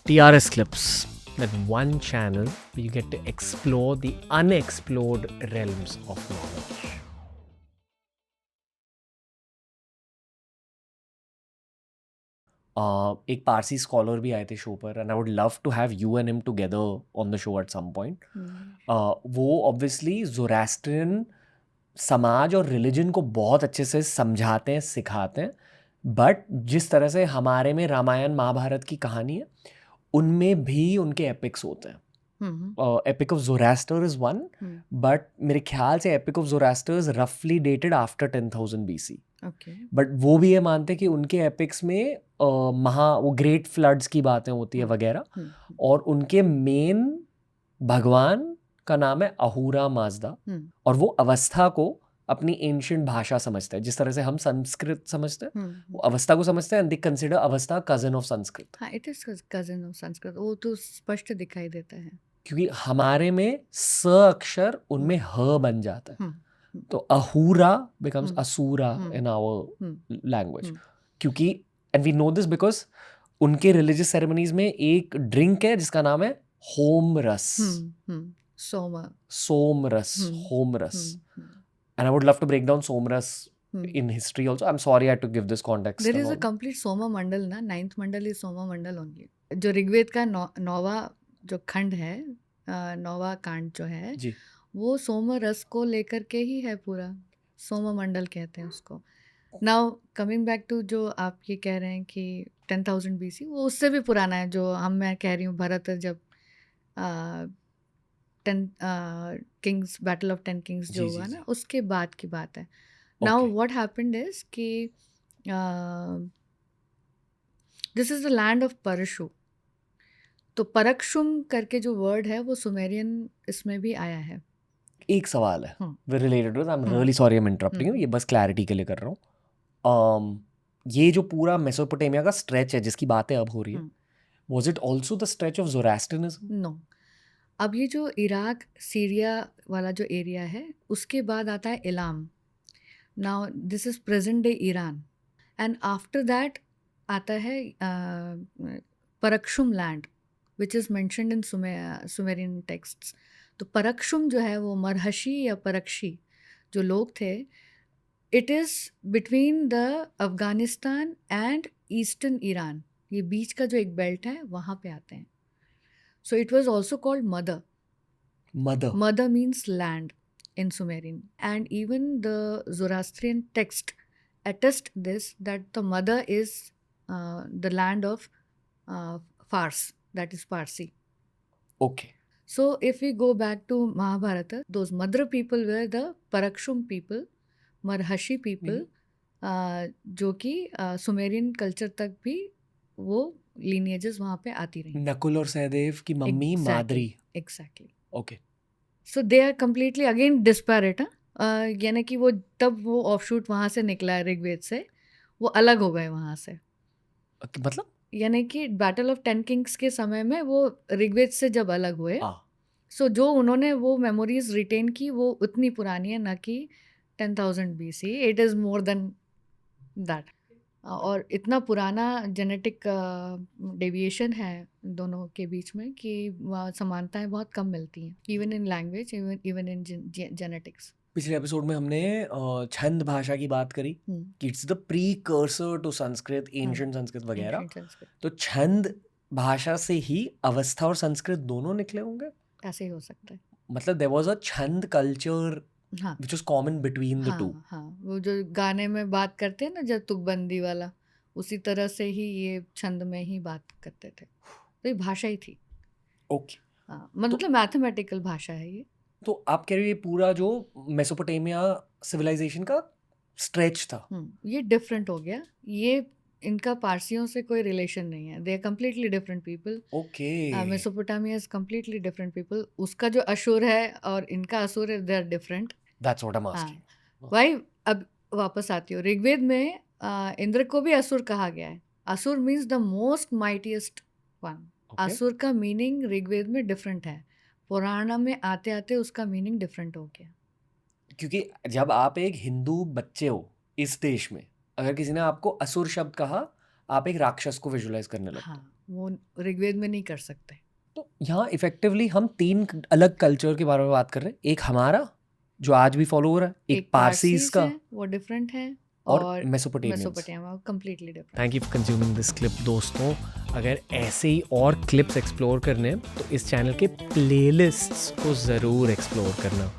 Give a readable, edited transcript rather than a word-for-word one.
TRS Clips, that one channel where you get to explore the unexplored realms of knowledge. एक Parsi scholar भी आए थे show पर and I would love to have you and him together on the show at some point. वो obviously Zoroastrian समाज और religion को बहुत अच्छे से समझाते हैं, सिखाते हैं, बट जिस तरह से हमारे में रामायण महाभारत की कहानी है उनमें भी उनके एपिक्स होते हैं. Epic of Zoroaster is one, but मेरे ख्याल से एपिक ऑफ ज़ोरास्टर इज़ रफली डेटेड आफ्टर 10,000 BC. बट वो भी ये मानते हैं कि उनके एपिक्स में वो ग्रेट फ्लड्स की बातें होती है वगैरह, और उनके मेन भगवान का नाम है अहूरा माजदा, और वो अवस्था को अपनी एंशियंट भाषा समझते हैं जिस तरह से हम संस्कृत समझते हैं. वो अवस्था को समझते हैं एंड दे कंसिडर अवस्था कजन ऑफ संस्कृत. हाँ, it is cousin of Sanskrit. वो तो स्पष्ट दिखाई देता है क्योंकि हमारे में स अक्षर उनमें ह बन जाता है. तो Ahura becomes asura in our language. क्योंकि and we know this because उनके रिलीजियस सेरेमनीज में एक ड्रिंक है जिसका नाम है होम रस. सोम रस, होम रस. And I would love to break down Somras in history also. I'm sorry I had to give this context. There is a complete Soma Mandal ना. 9th Mandal is Soma Mandal only. जो ऋग्वेद का नौवा जो खंड है, नौवा कांड जो है जी. वो सोम रस को लेकर के ही है पूरा. सोमा मंडल कहते हैं उसको. नाउ कमिंग बैक टू जो आप ये कह रहे हैं कि 10,000 BC, वो उससे भी पुराना है. जो मैं कह रही हूँ भरत जब 10 किंग्स, बैटल ऑफ 10 किंग्स जो हुआ ना, उसके बाद की बात है. नाउ व्हाट हैपेंड इज कि this is the land of Parshu. तो परक्षुम करके जो वर्ड है वो सुमेरियन इसमें भी आया है. एक सवाल है related to, I am really sorry I am interrupting you, ये बस क्लैरिटी के लिए कर रहा हूँ. ये जो पूरा मेसोपोटामिया का स्ट्रेच है जिसकी बातें अब हो रही है, was it also the stretch of Zoroastrianism? No. अब ये जो इराक सीरिया वाला जो एरिया है उसके बाद आता है Elam. Now this is present day Iran. And after that आता है Parakshum land which is mentioned in Sumerian texts. तो परक्षुम जो है वो मरहशी या परक्षी जो लोग थे, it is between the Afghanistan and eastern Iran. ये बीच का जो एक बेल्ट है वहाँ पे आते हैं. So it was also called Mother. Mother means land in Sumerian. And even the Zoroastrian text attest this, that the Mother is the land of Fars, that is Parsi. Okay. So if we go back to Mahabharata, those Madra people were the Parakshum people, Marhashi people, जो कि Sumerian culture तक भी वो lineages वहाँ पे आती रही. नकुल और सहदेव की mummy Madri. Exactly. Okay. So they are completely again disparate. यानी कि वो तब वो ऑफशूट वहाँ से निकला ऋग्वेद से, वो अलग हो गए वहाँ से. मतलब यानी कि बैटल ऑफ 10 किंग्स के समय में वो ऋग्वेद से जब अलग हुए, सो जो उन्होंने वो मेमोरीज रिटेन की वो उतनी पुरानी है, ना कि 10,000 BC. It is more than that. और इतना पुराना जेनेटिक डेविएशन है दोनों के बीच में कि समानताएं बहुत कम मिलती हैं, even in language, even in genetics. पिछले एपिसोड में हमने छंद भाषा की बात करी कि it's the precursor to Sanskrit, ancient Sanskrit वगैरह. तो छंद भाषा से ही अवस्था और संस्कृत दोनों निकले होंगे. ऐसे ही हो सकता है. मतलब देयर वाज अ छंद culture which was common between the two. हाँ, वो जो गाने में बात करते हैं ना, जब तुकबंदी वाला, उसी तरह से ही ये छंद में ही बात करते थे. तो ये भाषा ही थी. ओके. हाँ, मतलब मैथमेटिकल भाषा है ये. तो आप कह रहे हो ये पूरा जो मेसोपोटामिया सिविलाइजेशन का स्ट्रेच था, ये डिफरेंट हो गया. ये इनका पारसियों से कोई रिलेशन नहीं है. They are completely different people. Okay. Mesopotamia is completely different people. उसका जो असुर है और इनका असुर है, they are different. That's what I am asking. भाई अब वापस आती हो, ऋग्वेद में इंद्र को भी असुर कहा गया है. असुर means the most mightiest one. असुर का मीनिंग ऋग्वेद में डिफरेंट है. पुराण में आते आते उसका मीनिंग डिफरेंट हो गया. क्योंकि जब आप एक हिंदू बच्चे हो इस देश में, अगर किसी ने आपको असुर शब्द कहा, आप एक राक्षस को विजुलाइज करने लगते हो. वो ऋग्वेद में नहीं कर सकते। तो यहाँ इफेक्टिवली हम 3 अलग कल्चर के बारे में बात कर रहे हैं। एक हमारा जो आज भी फॉलो हो रहा है, एक पारसीज पारसीज का, है, वो डिफरेंट है, और और मेसोपोटामियंस। Mesopotamia completely different. Thank you for consuming this clip दोस्तों। अगर ऐसे ही और क्लिप्स एक्सप्लोर करने हैं तो इस चैनल के प्लेलिस्ट्स को ज़रूर एक्सप्लोर करना।